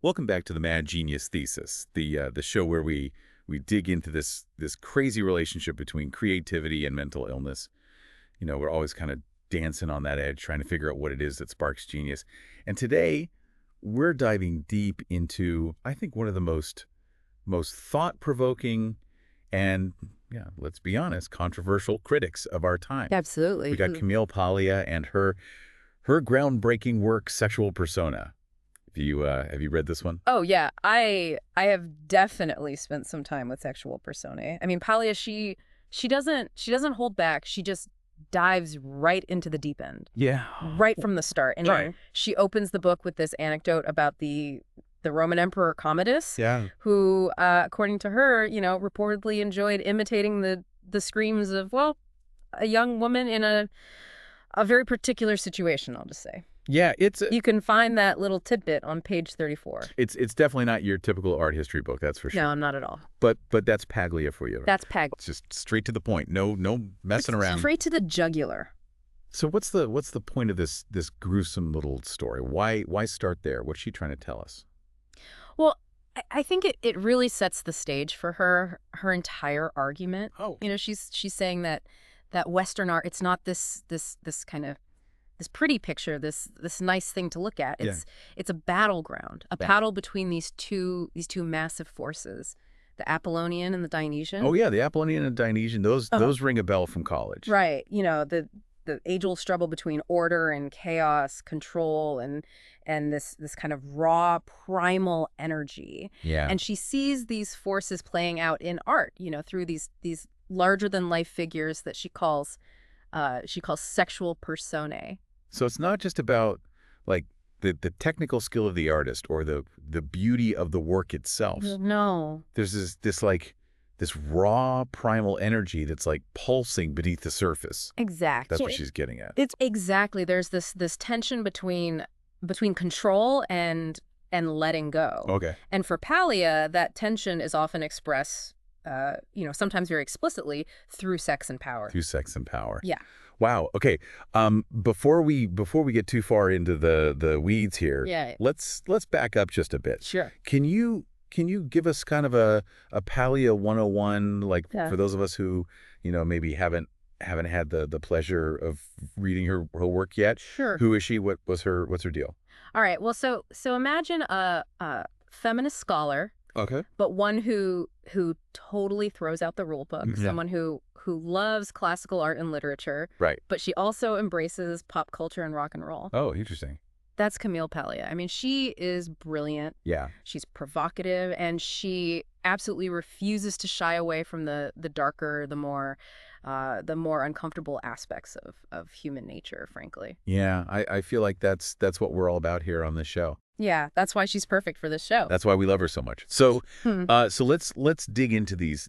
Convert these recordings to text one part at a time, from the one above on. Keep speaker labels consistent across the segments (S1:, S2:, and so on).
S1: Welcome back to the Mad Genius Thesis, the show where we dig into this crazy relationship between creativity and mental illness. You know, we're always kind of dancing on that edge, trying to figure out what it is that sparks genius. And today, we're diving deep into, I think, one of the most thought-provoking and, yeah, let's be honest, controversial critics of our time.
S2: Absolutely.
S1: We got Camille Paglia and her groundbreaking work, Sexual Persona. Have you read this one?
S2: Oh yeah, I have definitely spent some time with Sexual Personae. I mean, Paglia, she doesn't hold back. She just dives right into the deep end.
S1: Yeah.
S2: Right from the start. And
S1: Right.
S2: she opens the book with this anecdote about the Roman Emperor Commodus,
S1: Yeah.
S2: who, according to her, reportedly enjoyed imitating the screams of, well, a young woman in a very particular situation, I'll just say.
S1: Yeah,
S2: You can find that little tidbit on page 34.
S1: it's definitely not your typical art history book, that's for sure.
S2: No, not at all.
S1: But that's Paglia for you.
S2: That's Pag.
S1: It's just straight to the point. No messing around.
S2: Straight to the jugular.
S1: So what's the point of this gruesome little story? Why start there? What's she trying to tell us?
S2: Well, I think it really sets the stage for her entire argument.
S1: Oh.
S2: She's saying that Western art, it's not this kind of this pretty picture, this nice thing to look at. It's a battleground, a battle between these two massive forces, the Apollonian and the Dionysian.
S1: Oh yeah, the Apollonian and Dionysian, those ring a bell from college.
S2: Right. The age-old struggle between order and chaos, control and this kind of raw primal energy.
S1: Yeah.
S2: And she sees these forces playing out in art, through these larger than life figures that she calls sexual personae.
S1: So it's not just about like the technical skill of the artist or the beauty of the work itself.
S2: No.
S1: There's this raw primal energy that's like pulsing beneath the surface.
S2: Exactly.
S1: That's what she's getting at.
S2: It's exactly. There's this tension between control and letting go.
S1: Okay.
S2: And for Paglia, that tension is often expressed, sometimes very explicitly through sex and power.
S1: Through sex and power.
S2: Yeah.
S1: Wow. Okay. Before we get too far into the weeds here,
S2: Yeah.
S1: let's back up just a bit.
S2: Sure.
S1: Can you give us kind of a Paglia 101, like for those of us who, maybe haven't had the pleasure of reading her work yet?
S2: Sure.
S1: Who is she? What's her deal?
S2: All right. Well, so imagine a feminist scholar,
S1: Okay.
S2: but one who totally throws out the rule book.
S1: Yeah.
S2: Someone who loves classical art and literature.
S1: Right.
S2: But she also embraces pop culture and rock and roll.
S1: Oh, interesting.
S2: That's Camille Paglia. I mean, she is brilliant.
S1: Yeah.
S2: She's provocative, and she absolutely refuses to shy away from the darker, the more uncomfortable aspects of human nature, frankly.
S1: Yeah. I feel like that's what we're all about here on this show.
S2: Yeah, that's why she's perfect for this show.
S1: That's why we love her so much. So, so let's dig into these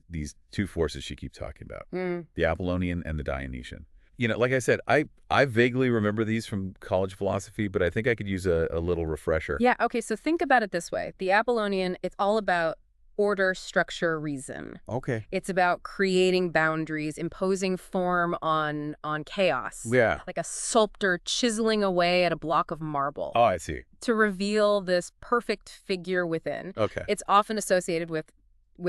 S1: two forces she keeps talking about: the Apollonian and the Dionysian. Like I said, I vaguely remember these from college philosophy, but I think I could use a little refresher.
S2: Yeah. Okay. So think about it this way: the Apollonian, it's all about order, structure, reason.
S1: Okay.
S2: It's about creating boundaries, imposing form on chaos.
S1: Yeah.
S2: Like a sculptor chiseling away at a block of marble.
S1: Oh, I see.
S2: To reveal this perfect figure within.
S1: Okay.
S2: It's often associated with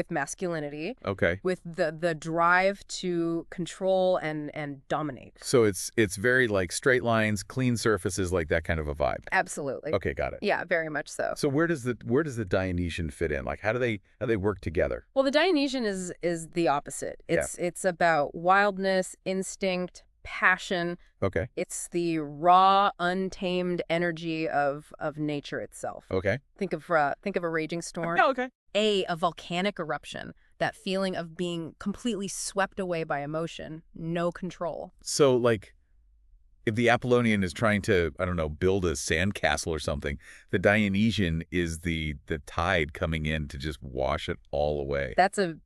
S2: masculinity.
S1: Okay.
S2: With the drive to control and dominate.
S1: So it's very like straight lines, clean surfaces, like that kind of a vibe.
S2: Absolutely.
S1: Okay, got it.
S2: Yeah, very much so.
S1: So where does the Dionysian fit in? Like how do they work together?
S2: Well, the Dionysian is the opposite. It's about wildness, instinct, passion.
S1: Okay.
S2: It's the raw, untamed energy of nature itself.
S1: Okay.
S2: Think of a raging storm.
S1: Oh, okay.
S2: A volcanic eruption. That feeling of being completely swept away by emotion, no control.
S1: So like, if the Apollonian is trying to, I don't know, build a sandcastle or something, the Dionysian is the tide coming in to just wash it all away.
S2: That's a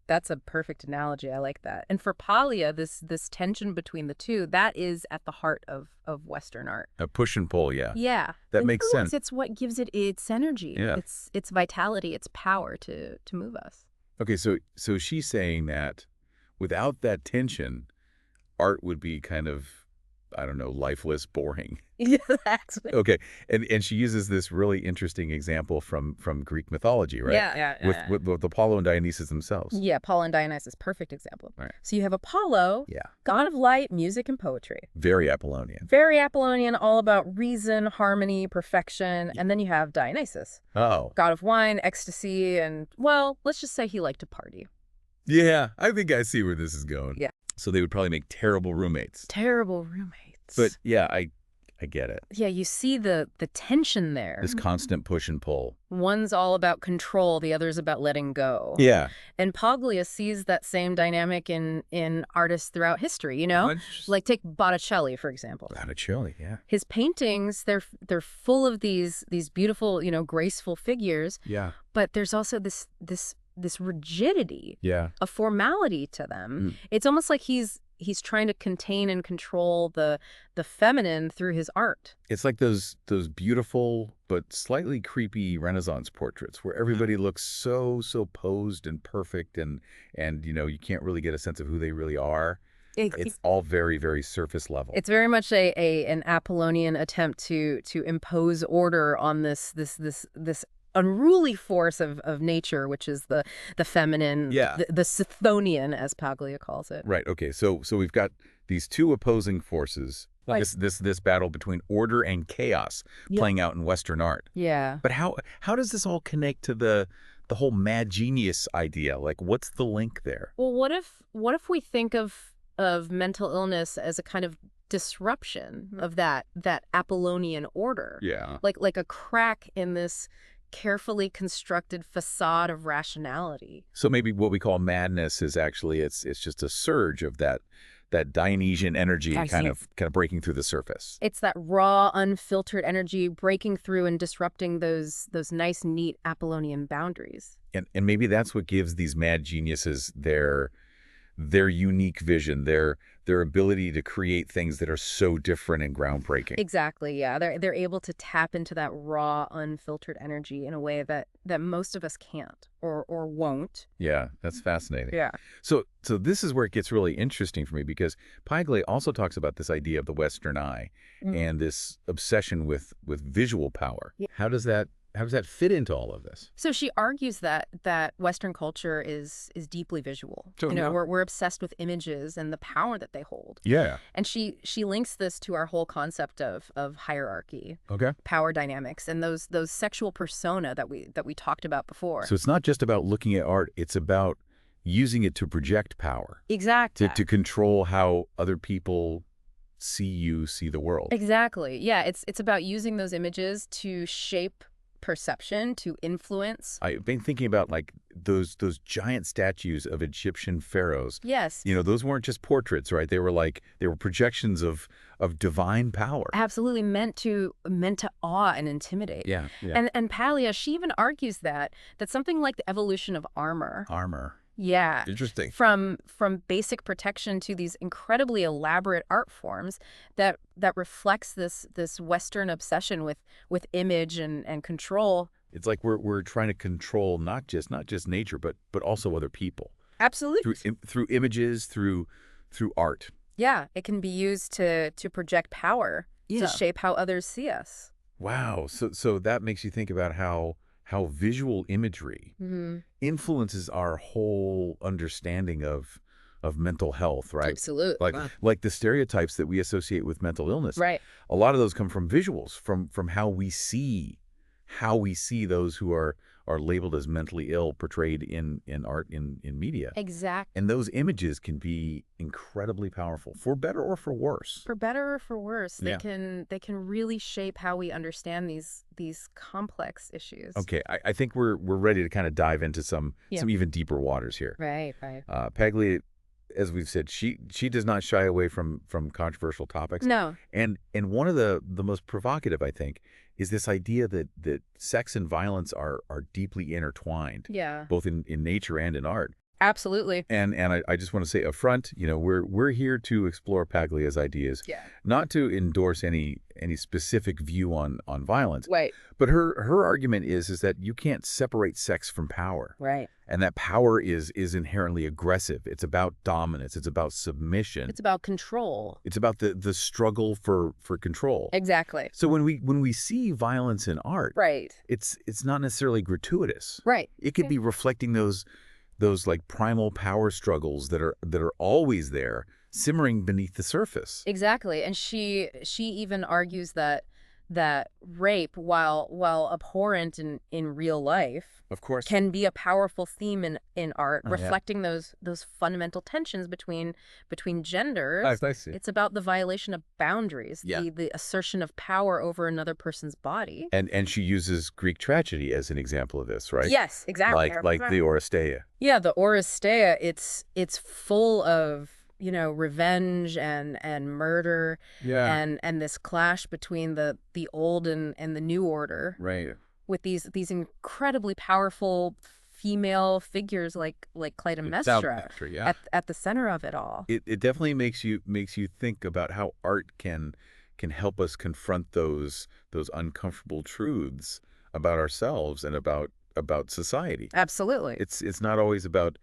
S2: perfect analogy. I like that. And for Paglia, this tension between the two, that is at the heart of Western art.
S1: A push and pull, yeah.
S2: Yeah.
S1: That makes sense.
S2: It's what gives it its energy.
S1: Yeah.
S2: Its vitality, its power to move us.
S1: Okay, so she's saying that without that tension, art would be kind of, I don't know, lifeless, boring.
S2: Yeah, actually.
S1: Okay, and she uses this really interesting example from Greek mythology, right? With Apollo and Dionysus themselves.
S2: Yeah, Apollo and Dionysus, perfect example.
S1: Right.
S2: So you have Apollo,
S1: Yeah.
S2: god of light, music, and poetry.
S1: Very Apollonian.
S2: Very Apollonian, all about reason, harmony, perfection. And then you have Dionysus,
S1: Oh.
S2: god of wine, ecstasy, and, well, let's just say he liked to party.
S1: Yeah, I think I see where this is going.
S2: Yeah.
S1: So they would probably make terrible roommates.
S2: Terrible roommates.
S1: But yeah, I get it.
S2: Yeah, you see the tension there.
S1: This constant push and pull.
S2: One's all about control, the other's about letting go.
S1: Yeah.
S2: And Paglia sees that same dynamic in artists throughout history, you know? Like take Botticelli, for example.
S1: Botticelli, yeah.
S2: His paintings, they're full of these beautiful, graceful figures.
S1: Yeah.
S2: But there's also this rigidity, a formality to them. It's almost like he's trying to contain and control the feminine through his art.
S1: It's like those beautiful but slightly creepy Renaissance portraits where everybody looks so posed and perfect and you can't really get a sense of who they really are. It's all very, very surface level.
S2: It's very much an Apollonian attempt to impose order on this unruly force of nature, which is the feminine, the Chthonian, as Paglia calls it.
S1: Right. Okay. So we've got these two opposing forces. Like this battle between order and chaos playing out in Western art.
S2: Yeah.
S1: But how does this all connect to the whole mad genius idea? Like, what's the link there?
S2: Well, what if we think of mental illness as a kind of disruption of that Apollonian order?
S1: Yeah.
S2: Like a crack in this carefully constructed facade of rationality.
S1: So maybe what we call madness is actually it's just a surge of that Dionysian energy kind of breaking through the surface.
S2: It's that raw, unfiltered energy breaking through and disrupting those nice, neat Apollonian boundaries.
S1: And maybe that's what gives these mad geniuses their unique vision, their ability to create things that are so different and groundbreaking.
S2: Exactly, yeah. They're able to tap into that raw, unfiltered energy in a way that most of us can't or won't.
S1: Yeah, that's fascinating.
S2: Yeah.
S1: So this is where it gets really interesting for me because Paglia also talks about this idea of the Western eye and this obsession with visual power. Yeah. How does that fit into all of this?
S2: So she argues that Western culture is deeply visual. We're obsessed with images and the power that they hold.
S1: Yeah.
S2: And she links this to our whole concept of hierarchy, power dynamics, and those sexual persona that we talked about before.
S1: So it's not just about looking at art; it's about using it to project power.
S2: Exactly.
S1: To control how other people see the world.
S2: Exactly. Yeah. It's about using those images to shape perception, to influence.
S1: I've been thinking about like those giant statues of Egyptian pharaohs.
S2: Yes.
S1: Those weren't just portraits, right? They were projections of divine power.
S2: Absolutely meant to awe and intimidate.
S1: Yeah.
S2: And Paglia, she even argues that something like the evolution of armor. Yeah.
S1: Interesting.
S2: From basic protection to these incredibly elaborate art forms that reflects this Western obsession with image and control.
S1: It's like we're trying to control not just nature, but also other people.
S2: Absolutely.
S1: Through images, through art.
S2: Yeah, it can be used to project power, to shape how others see us.
S1: Wow. So that makes you think about how visual imagery influences our whole understanding of mental health, right?
S2: Absolutely.
S1: Like the stereotypes that we associate with mental illness.
S2: Right.
S1: A lot of those come from visuals, from how we see those who are labeled as mentally ill portrayed in art, in media.
S2: Exactly.
S1: And those images can be incredibly powerful, for better or for worse.
S2: For better or for worse. They can really shape how we understand these complex issues.
S1: Okay, I think we're ready to kind of dive into some even deeper waters here.
S2: Right.
S1: Paglia, as we've said, she does not shy away from controversial topics.
S2: No.
S1: And one of the most provocative, I think, is this idea that sex and violence are deeply intertwined.
S2: Yeah.
S1: Both in nature and in art.
S2: Absolutely.
S1: And I just want to say up front, we're here to explore Paglia's ideas, not to endorse any specific view on violence.
S2: Right.
S1: But her argument is that you can't separate sex from power.
S2: Right.
S1: And that power is inherently aggressive. It's about dominance. It's about submission.
S2: It's about control.
S1: It's about the struggle for control.
S2: Exactly.
S1: So when we see violence in art, it's not necessarily gratuitous.
S2: Right.
S1: It could be reflecting those like primal power struggles that are always there, simmering beneath the surface.
S2: Exactly. And she even argues that rape, while abhorrent in real life,
S1: of course,
S2: can be a powerful theme in art, reflecting those fundamental tensions between genders.
S1: I see.
S2: It's about the violation of boundaries, the assertion of power over another person's body.
S1: And she uses Greek tragedy as an example of this, right?
S2: Yes, exactly.
S1: Like the Oresteia.
S2: Yeah, the Oresteia, it's full of revenge and murder, and this clash between the old and the new order,
S1: right?
S2: With these incredibly powerful female figures like Clytemnestra at the center of it all.
S1: It definitely makes you think about how art can help us confront those uncomfortable truths about ourselves and about society.
S2: Absolutely.
S1: It's not always about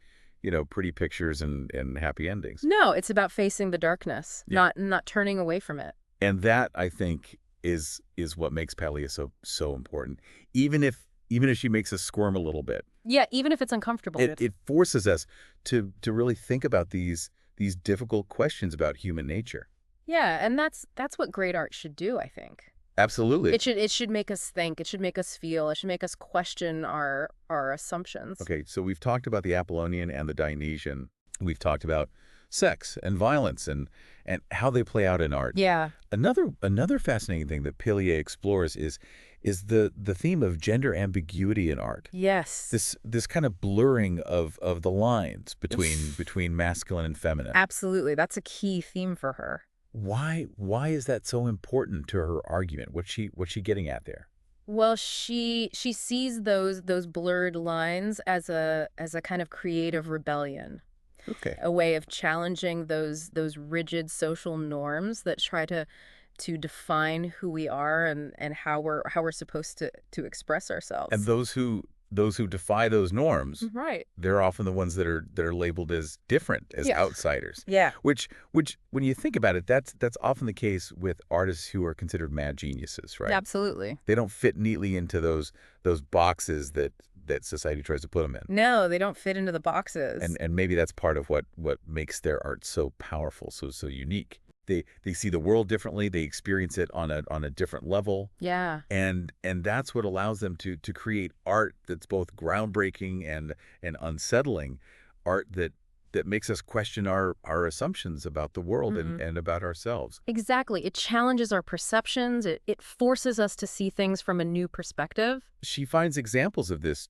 S1: pretty pictures and happy endings.
S2: No, it's about facing the darkness, not turning away from it.
S1: And that, I think, is what makes Paglia so important. Even if she makes us squirm a little bit.
S2: Yeah, even if it's uncomfortable.
S1: It forces us to really think about these difficult questions about human nature.
S2: Yeah, and that's what great art should do, I think.
S1: Absolutely.
S2: It should make us think. It should make us feel. It should make us question our assumptions.
S1: Okay, so we've talked about the Apollonian and the Dionysian. We've talked about sex and violence and how they play out in art.
S2: Yeah.
S1: Another fascinating thing that Paglia explores is the theme of gender ambiguity in art.
S2: Yes.
S1: This kind of blurring of the lines between masculine and feminine.
S2: Absolutely. That's a key theme for her.
S1: Why is that so important to her argument? What's she getting at there?
S2: Well, she sees those blurred lines as a kind of creative rebellion.
S1: Okay.
S2: A way of challenging those rigid social norms that try to define who we are and how we're supposed to express ourselves.
S1: And those who defy those norms,
S2: right?
S1: They're often the ones that are labeled as different, as outsiders.
S2: Yeah.
S1: Which when you think about it, that's often the case with artists who are considered mad geniuses, right?
S2: Absolutely.
S1: They don't fit neatly into those boxes that society tries to put them in.
S2: No, they don't fit into the boxes.
S1: And maybe that's part of what makes their art so powerful, so unique. They see the world differently. They experience it on a different level.
S2: Yeah.
S1: And that's what allows them to create art that's both groundbreaking and unsettling, art that makes us question our assumptions about the world and about ourselves.
S2: Exactly. It challenges our perceptions. It forces us to see things from a new perspective.
S1: She finds examples of this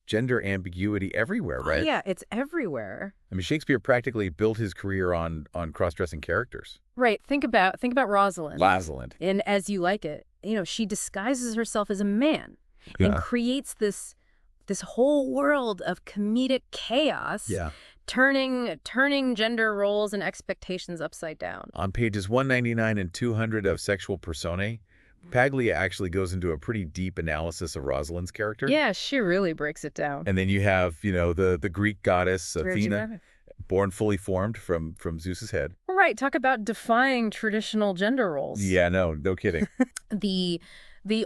S1: gender ambiguity everywhere, right?
S2: Oh, yeah, it's everywhere.
S1: I mean, Shakespeare practically built his career on cross-dressing characters.
S2: Right. Think about Rosalind.
S1: Rosalind.
S2: In As You Like It, she disguises herself as a man and creates this whole world of comedic chaos.
S1: Yeah.
S2: Turning gender roles and expectations upside down.
S1: On pages 199 and 200 of Sexual Personae, Paglia actually goes into a pretty deep analysis of Rosalind's character.
S2: Yeah, she really breaks it down.
S1: And then you have, the Greek goddess Athena, born fully formed from Zeus's head.
S2: Right. Talk about defying traditional gender roles.
S1: Yeah, no kidding.
S2: The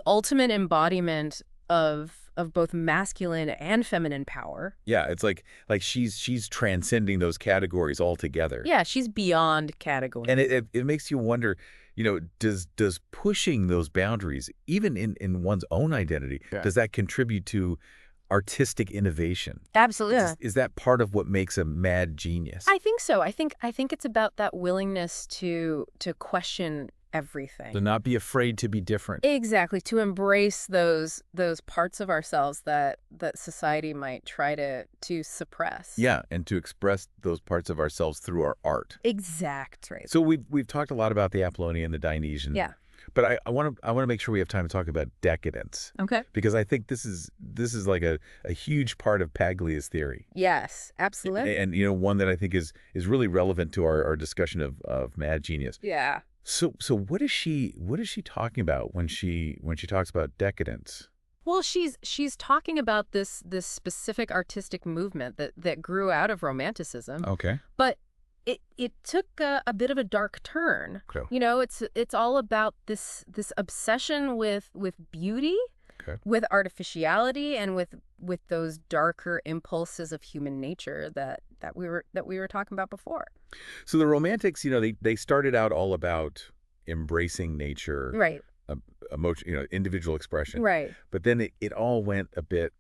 S2: ultimate embodiment of both masculine and feminine power.
S1: Yeah, it's like she's transcending those categories altogether.
S2: Yeah, she's beyond categories.
S1: And it makes you wonder, does pushing those boundaries, even in one's own identity, does that contribute to artistic innovation?
S2: Absolutely.
S1: Is that part of what makes a mad genius?
S2: I think so. I think it's about that willingness to question everything.
S1: To not be afraid to be different.
S2: Exactly. To embrace those parts of ourselves that society might try to suppress.
S1: Yeah, and to express those parts of ourselves through our art.
S2: Exactly.
S1: So we've talked a lot about the Apollonian and the Dionysian.
S2: Yeah.
S1: But I want to make sure we have time to talk about decadence.
S2: Okay.
S1: Because I think this is like a huge part of Paglia's theory.
S2: Yes, absolutely.
S1: And one that I think is really relevant to our discussion of Mad Genius.
S2: Yeah.
S1: So what is she talking about when she talks about decadence?
S2: Well, she's talking about this specific artistic movement that grew out of Romanticism.
S1: Okay.
S2: But it took a bit of a dark turn.
S1: Okay.
S2: It's all about this obsession with beauty,
S1: okay,
S2: with artificiality, and with those darker impulses of human nature that we were talking about before.
S1: So the Romantics, they started out all about embracing nature,
S2: Right.
S1: Emotion, individual expression,
S2: Right.
S1: But then it all went a bit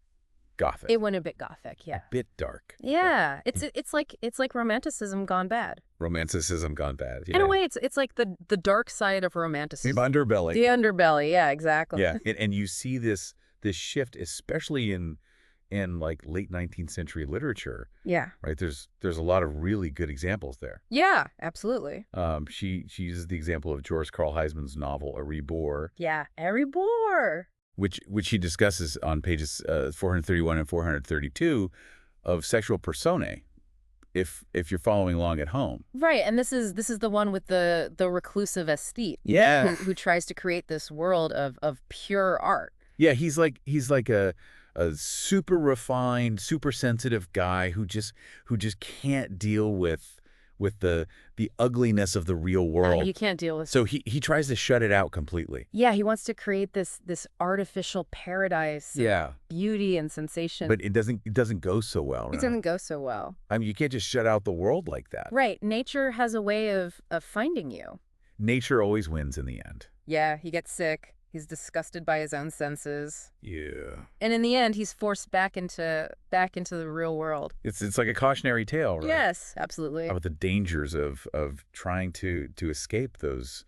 S1: Gothic.
S2: It went a bit Gothic, yeah.
S1: A bit dark.
S2: Yeah, it's like Romanticism gone bad.
S1: Romanticism gone bad. Yeah.
S2: In a way, it's like the dark side of Romanticism.
S1: The underbelly.
S2: The underbelly, yeah, exactly.
S1: Yeah, and you see this shift, especially in like late 19th century literature.
S2: Yeah.
S1: Right. There's a lot of really good examples there.
S2: Yeah, absolutely.
S1: She uses the example of George Carl Huysman's novel A Rebore.
S2: Yeah, A Rebore.
S1: Which she discusses on pages 431 and 432 of Sexual Personae, if you're following along at home.
S2: Right, and this is the one with the reclusive aesthete.
S1: Yeah.
S2: Who tries to create this world of pure art.
S1: Yeah, he's like a super refined, super sensitive guy who just can't deal with the ugliness of the real world.
S2: He can't deal with.
S1: So he tries to shut it out completely.
S2: Yeah, he wants to create this artificial paradise.
S1: Yeah.
S2: Of beauty and sensation.
S1: But it doesn't go so well.
S2: It doesn't go so well.
S1: I mean, you can't just shut out the world like that.
S2: Right. Nature has a way of finding you.
S1: Nature always wins in the end.
S2: Yeah, he gets sick. He's disgusted by his own senses.
S1: Yeah.
S2: And in the end, he's forced back into the real world.
S1: It's like a cautionary tale, right?
S2: Yes, absolutely.
S1: About the dangers of trying to escape those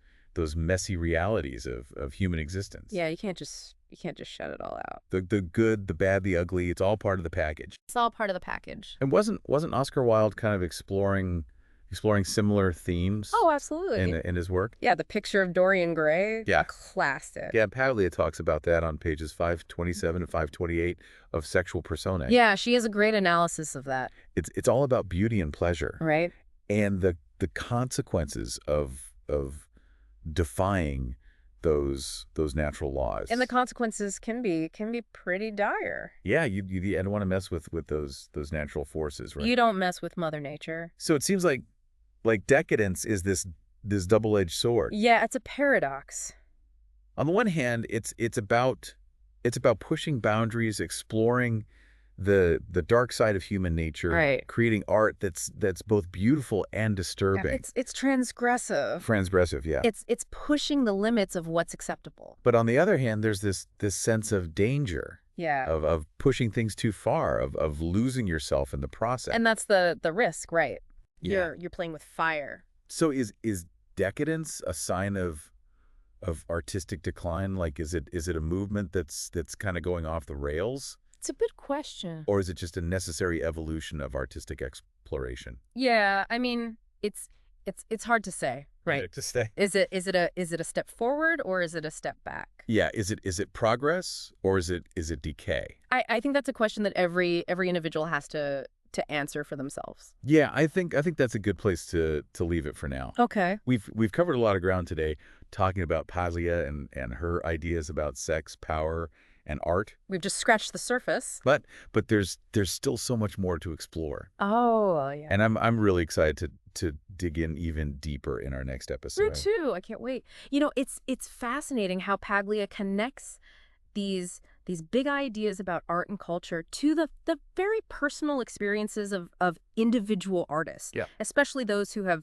S1: messy realities of human existence.
S2: Yeah, you can't just shut it all out.
S1: The good, the bad, the ugly, it's all part of the package.
S2: It's all part of the package.
S1: And wasn't Oscar Wilde kind of exploring similar themes?
S2: Oh, absolutely.
S1: In his work?
S2: Yeah, The Picture of Dorian Gray.
S1: Yeah.
S2: Classic.
S1: Yeah, Paglia talks about that on pages 527 and 528 of Sexual Personae.
S2: Yeah, she has a great analysis of that.
S1: It's all about beauty and pleasure.
S2: Right.
S1: And the consequences of defying those natural laws.
S2: And the consequences can be pretty dire.
S1: Yeah, you don't want to mess with those natural forces, right?
S2: You don't mess with Mother Nature.
S1: So it seems like decadence is this double-edged sword.
S2: Yeah, it's a paradox.
S1: On the one hand, it's about pushing boundaries, exploring the dark side of human nature,
S2: right.
S1: Creating art that's both beautiful and disturbing.
S2: Yeah, it's transgressive.
S1: Transgressive, yeah.
S2: It's pushing the limits of what's acceptable.
S1: But on the other hand, there's this sense of danger.
S2: Yeah.
S1: Of pushing things too far, of losing yourself in the process.
S2: And that's the risk, right?
S1: Yeah.
S2: You're playing with fire.
S1: So is decadence a sign of artistic decline? Like is it a movement that's kind of going off the rails?
S2: It's a good question.
S1: Or is it just a necessary evolution of artistic exploration?
S2: Yeah, I mean, it's hard to say, right?
S1: To say.
S2: Is it a step forward or is it a step back?
S1: Yeah, is it progress or is it decay?
S2: I think that's a question that every individual has to answer for themselves.
S1: Yeah, I think that's a good place to leave it for now.
S2: Okay.
S1: We've covered a lot of ground today talking about Paglia and her ideas about sex, power, and art.
S2: We've just scratched the surface.
S1: But there's still so much more to explore.
S2: Oh, yeah.
S1: And I'm really excited to dig in even deeper in our next episode.
S2: Me too. I can't wait. It's fascinating how Paglia connects these big ideas about art and culture to the very personal experiences of individual artists.
S1: Yeah.
S2: Especially those who have,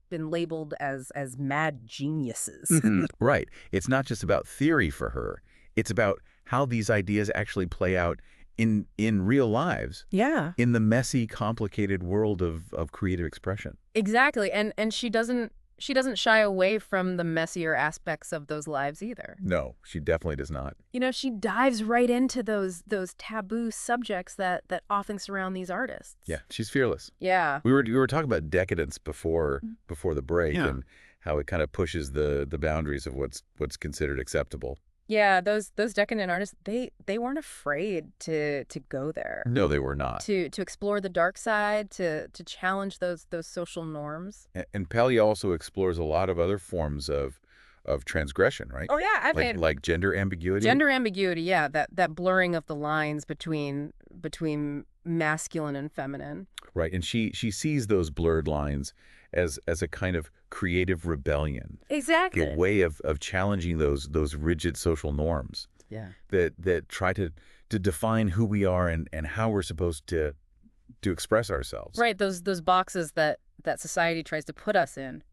S2: been labeled as mad geniuses.
S1: Right. It's not just about theory for her. It's about how these ideas actually play out in real lives.
S2: Yeah.
S1: In the messy, complicated world of creative expression.
S2: Exactly. And she doesn't shy away from the messier aspects of those lives either.
S1: No, she definitely does not.
S2: She dives right into those taboo subjects that often surround these artists.
S1: Yeah, she's fearless.
S2: Yeah.
S1: We were talking about decadence before the break,
S2: Yeah.
S1: and how it kind of pushes the boundaries of what's considered acceptable.
S2: Yeah, those decadent artists, they weren't afraid to go there,
S1: No, they were not.
S2: to explore the dark side, to challenge those social norms.
S1: And Paglia also explores a lot of other forms of transgression, right?
S2: Oh yeah,
S1: like gender ambiguity.
S2: gender ambiguity, yeah, that blurring of the lines between masculine and feminine.
S1: Right, and she sees those blurred lines as a kind of creative rebellion.
S2: Exactly.
S1: A way of challenging those rigid social norms.
S2: Yeah.
S1: That try to define who we are and how we're supposed to express ourselves.
S2: Right, those boxes that society tries to put us in.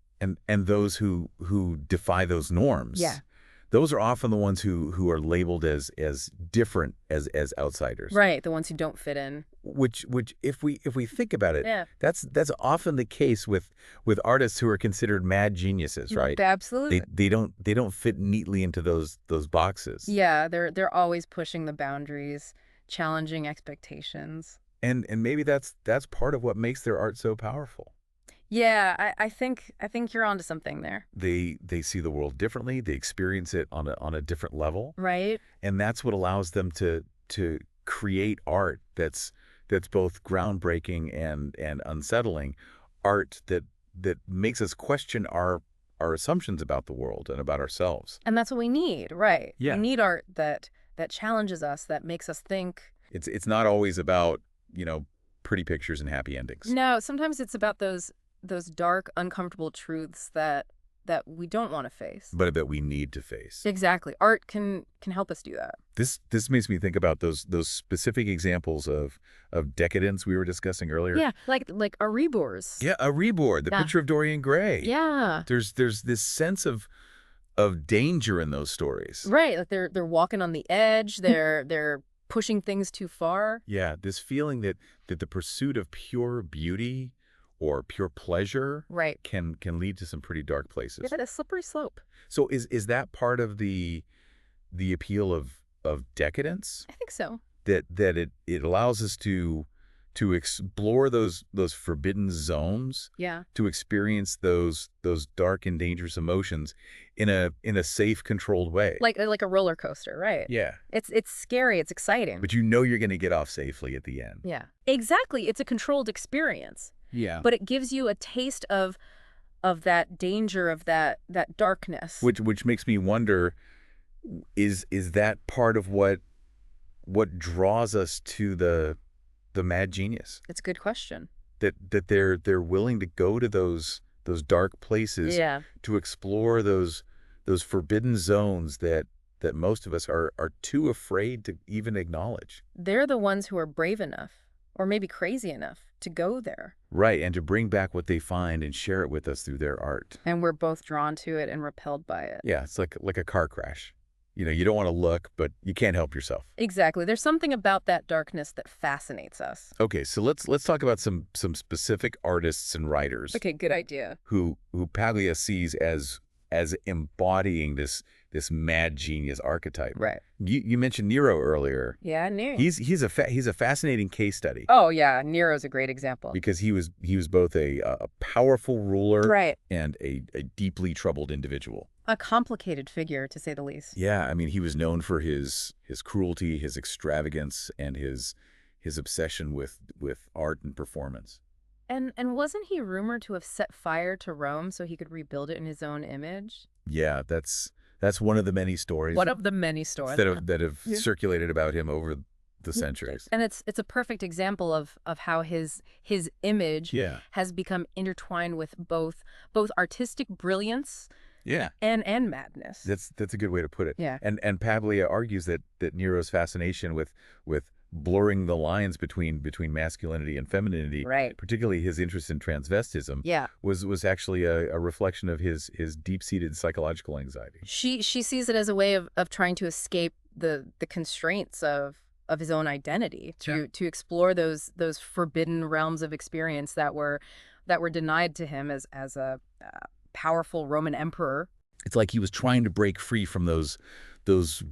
S1: And those who defy those norms.
S2: Yeah.
S1: Those are often the ones who are labeled as different, as outsiders.
S2: Right, the ones who don't fit in.
S1: Which if we think about it,
S2: Yeah.
S1: that's often the case with artists who are considered mad geniuses, right?
S2: Absolutely.
S1: They don't fit neatly into those boxes.
S2: Yeah, they're always pushing the boundaries, challenging expectations.
S1: And maybe that's part of what makes their art so powerful.
S2: Yeah, I think you're onto something there.
S1: They see the world differently. They experience it on a different level.
S2: Right.
S1: And that's what allows them to create art that's both groundbreaking and unsettling, art that makes us question our assumptions about the world and about ourselves.
S2: And that's what we need, right?
S1: Yeah.
S2: We need art that challenges us, that makes us think.
S1: It's not always about, pretty pictures and happy endings.
S2: No, sometimes it's about those dark, uncomfortable truths that we don't want to face.
S1: But that we need to face.
S2: Exactly. Art can help us do that.
S1: This makes me think about those specific examples of decadence we were discussing earlier.
S2: Yeah, like a rebors.
S1: Yeah, a reboard, the picture of Dorian Gray.
S2: Yeah.
S1: There's this sense of danger in those stories.
S2: Right, like they're walking on the edge, they're pushing things too far.
S1: Yeah, this feeling that the pursuit of pure beauty or pure pleasure can lead to some pretty dark places.
S2: Yeah, a slippery slope.
S1: So is that part of the appeal of decadence?
S2: I think so.
S1: That it allows us to explore those forbidden zones.
S2: Yeah.
S1: To experience those dark and dangerous emotions in a safe, controlled way.
S2: Like a roller coaster, right?
S1: Yeah.
S2: It's scary, it's exciting.
S1: But you're going to get off safely at the end.
S2: Yeah. Exactly. It's a controlled experience.
S1: Yeah.
S2: But it gives you a taste of that danger, of that darkness.
S1: Which makes me wonder, is that part of what draws us to the mad genius?
S2: It's a good question.
S1: That they're willing to go to those dark places.
S2: Yeah.
S1: To explore those forbidden zones that most of us are too afraid to even acknowledge.
S2: They're the ones who are brave enough, or maybe crazy enough, to go there.
S1: Right, and to bring back what they find and share it with us through their art.
S2: And we're both drawn to it and repelled by it.
S1: Yeah, it's like a car crash. You don't want to look, but you can't help yourself.
S2: Exactly. There's something about that darkness that fascinates us.
S1: Okay, so let's talk about some specific artists and writers.
S2: Okay, good idea.
S1: Who Paglia sees as embodying this mad genius archetype.
S2: Right.
S1: You mentioned Nero earlier.
S2: Yeah, Nero.
S1: He's a fascinating case study.
S2: Oh yeah, Nero's a great example.
S1: Because he was both a powerful ruler,
S2: right,
S1: and a deeply troubled individual.
S2: A complicated figure, to say the least.
S1: Yeah, I mean, he was known for his cruelty, his extravagance, and his obsession with art and performance.
S2: And wasn't he rumored to have set fire to Rome so he could rebuild it in his own image?
S1: Yeah, that's one of the many stories.
S2: One of the many stories
S1: that have circulated about him over the centuries.
S2: And it's a perfect example of how his image has become intertwined with both artistic brilliance and madness.
S1: That's a good way to put it.
S2: Yeah.
S1: And Paglia argues that Nero's fascination with blurring the lines between masculinity and femininity,
S2: right,
S1: particularly his interest in transvestism, was actually a reflection of his deep-seated psychological anxiety.
S2: She sees it as a way of trying to escape the constraints of his own identity, to explore those forbidden realms of experience that were denied to him as a powerful Roman emperor.
S1: It's like he was trying to break free from those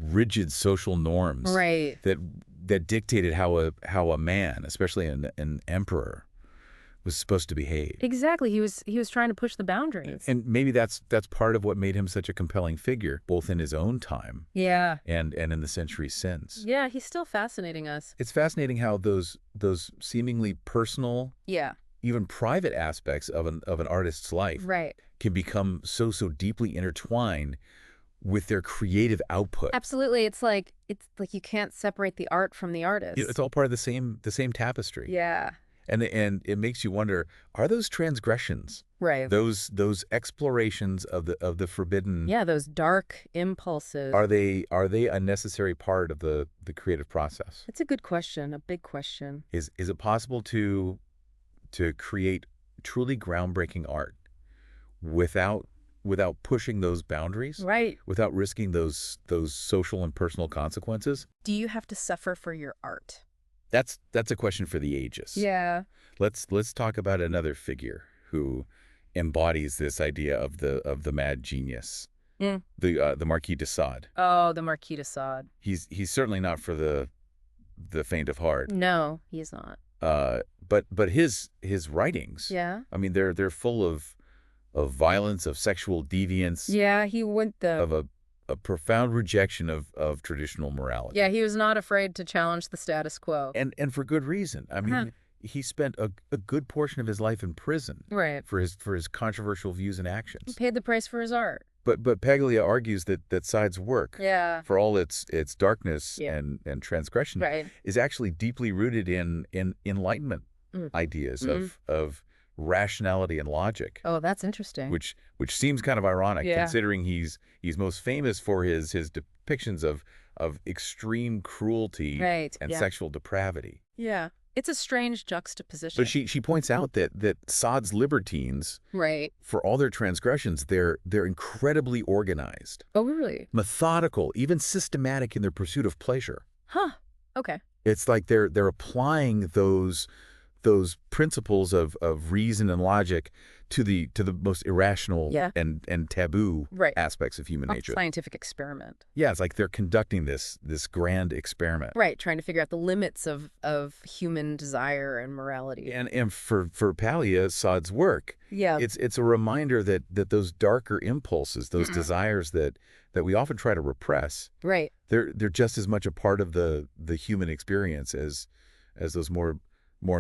S1: rigid social norms,
S2: right,
S1: that dictated how a man, especially an emperor, was supposed to behave.
S2: Exactly. He was trying to push the boundaries.
S1: And maybe that's part of what made him such a compelling figure, both in his own time
S2: Yeah.
S1: and in the centuries since.
S2: Yeah, he's still fascinating us.
S1: It's fascinating how those seemingly personal,
S2: Yeah.
S1: even private aspects of an artist's life
S2: Right.
S1: can become so deeply intertwined with their creative output.
S2: Absolutely. It's like you can't separate the art from the artist.
S1: It's all part of the same tapestry.
S2: Yeah.
S1: And it makes you wonder, are those transgressions,
S2: Right.
S1: those explorations of the forbidden,
S2: Yeah, those dark impulses.
S1: are they a necessary part of the creative process?
S2: It's a good question, a big question.
S1: Is it possible to create truly groundbreaking art without pushing those boundaries?
S2: Right.
S1: Without risking those social and personal consequences?
S2: Do you have to suffer for your art?
S1: That's a question for the ages.
S2: Yeah.
S1: Let's talk about another figure who embodies this idea of the mad genius. The Marquis de Sade.
S2: Oh, the Marquis de Sade.
S1: He's certainly not for the faint of heart.
S2: No, he's not.
S1: But his writings.
S2: Yeah.
S1: I mean, they're full of violence, of sexual deviance.
S2: Yeah, he went
S1: of a profound rejection of traditional morality.
S2: Yeah, he was not afraid to challenge the status quo.
S1: And for good reason. I mean, he spent a good portion of his life in prison.
S2: Right.
S1: For his controversial views and
S2: He
S1: actions.
S2: paid the price for his art.
S1: But Paglia argues that Sade's work,
S2: Yeah.
S1: for all its darkness
S2: Yeah.
S1: and transgression,
S2: Right.
S1: is actually deeply rooted in Enlightenment ideas of rationality and logic.
S2: Oh, that's interesting.
S1: Which seems kind of ironic,
S2: Yeah.
S1: considering he's most famous for his depictions of extreme cruelty
S2: Right.
S1: and
S2: Yeah.
S1: sexual depravity.
S2: Yeah. It's a strange juxtaposition.
S1: But she points out that Sade's libertines,
S2: Right.
S1: for all their transgressions, they're incredibly organized,
S2: Oh, really?
S1: methodical, even systematic in their pursuit of pleasure.
S2: Huh. Okay.
S1: It's like they're applying those principles of reason and logic to the most irrational
S2: Yeah.
S1: and taboo
S2: Right.
S1: aspects of human
S2: A
S1: nature.
S2: scientific experiment.
S1: Yeah, it's like they're conducting this grand experiment.
S2: Right. Trying to figure out the limits of human desire and morality.
S1: And for Paglia, Sade's work,
S2: Yeah.
S1: it's a reminder that those darker impulses, those desires that we often try to repress,
S2: Right.
S1: they're just as much a part of the human experience as those more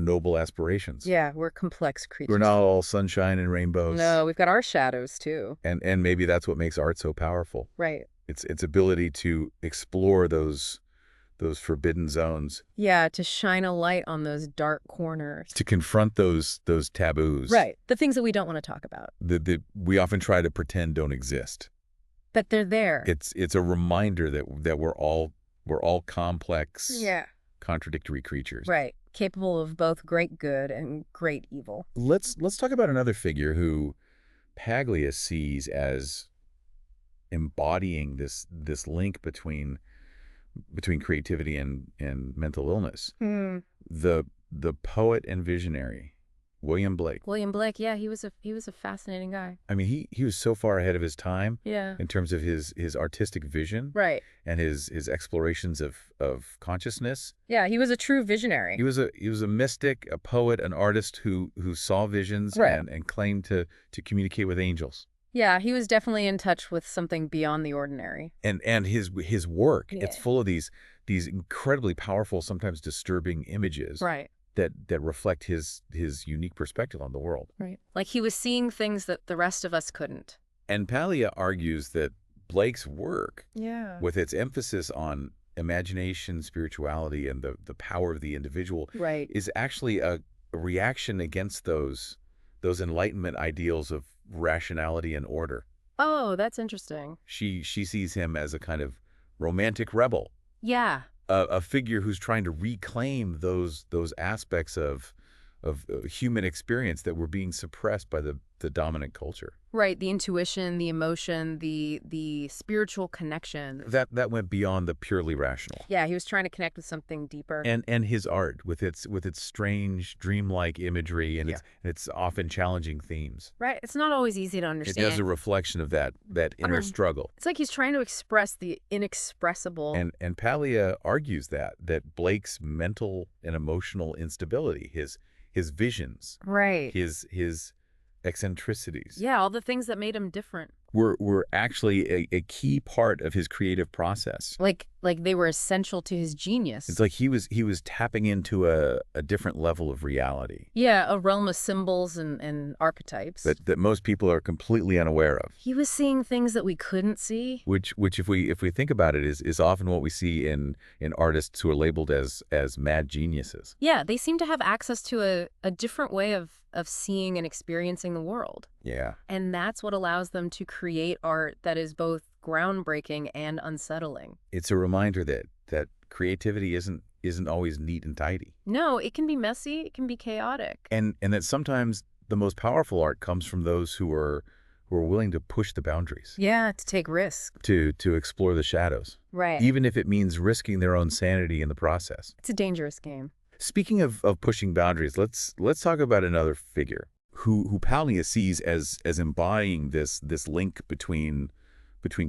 S1: noble aspirations.
S2: Yeah. We're complex creatures.
S1: We're not all sunshine and rainbows.
S2: No, we've got our shadows too.
S1: And maybe that's what makes art so powerful.
S2: Right.
S1: Its ability to explore those forbidden zones.
S2: Yeah. To shine a light on those dark corners.
S1: To confront those taboos.
S2: Right. The things that we don't want to talk about.
S1: That we often try to pretend don't exist.
S2: But they're there.
S1: It's a reminder that we're all complex,
S2: Yeah.
S1: contradictory creatures.
S2: Right. Capable of both great good and great evil.
S1: Let's talk about another figure who Paglia sees as embodying this link between creativity and mental illness. The poet and visionary, William Blake.
S2: William Blake, yeah, he was a fascinating guy.
S1: I mean, he was so far ahead of his time.
S2: Yeah.
S1: In terms of his artistic vision.
S2: Right.
S1: And his explorations of consciousness.
S2: Yeah, he was a true visionary.
S1: He was a mystic, a poet, an artist who saw visions.
S2: Right.
S1: and claimed to communicate with angels.
S2: Yeah, he was definitely in touch with something beyond the ordinary.
S1: And his work,
S2: Yeah.
S1: it's full of these incredibly powerful, sometimes disturbing images.
S2: Right.
S1: That reflect his unique perspective on the world.
S2: Right. Like he was seeing things that the rest of us couldn't.
S1: And Paglia argues that Blake's work,
S2: Yeah.
S1: with its emphasis on imagination, spirituality, and the power of the individual,
S2: Right.
S1: is actually a reaction against those Enlightenment ideals of rationality and order.
S2: Oh, that's interesting.
S1: She sees him as a kind of romantic rebel,
S2: Yeah.
S1: a figure who's trying to reclaim those aspects of human experience that were being suppressed by the dominant culture.
S2: Right. The intuition, the emotion, the spiritual connection.
S1: That went beyond the purely rational.
S2: Yeah, he was trying to connect with something deeper.
S1: And his art with its strange, dreamlike imagery and its often challenging themes.
S2: Right. It's not always easy to
S1: It
S2: understand.
S1: has a reflection of that inner struggle.
S2: It's like he's trying to express the inexpressible.
S1: And Paglia argues that Blake's mental and emotional instability, his his visions,
S2: Right.
S1: his eccentricities.
S2: Yeah, all the things that made him different.
S1: Were actually a key part of his creative process.
S2: Like they were essential to his genius.
S1: It's like he was tapping into a different level of reality.
S2: Yeah, a realm of symbols and archetypes.
S1: That most people are completely unaware of.
S2: He was seeing things that we couldn't see.
S1: Which if we think about it is often what we see in artists who are labeled as mad geniuses.
S2: Yeah, they seem to have access to a different way of seeing and experiencing the world.
S1: Yeah.
S2: And that's what allows them to create art that is both groundbreaking and unsettling.
S1: It's a reminder that creativity isn't always neat and tidy.
S2: No, it can be messy, it can be chaotic.
S1: And that sometimes the most powerful art comes from those who are willing to push the boundaries.
S2: Yeah, to take risks.
S1: To explore the shadows.
S2: Right.
S1: Even if it means risking their own sanity in the process.
S2: It's a dangerous game.
S1: Speaking of pushing boundaries, let's talk about another figure who Paglia sees as embodying this link between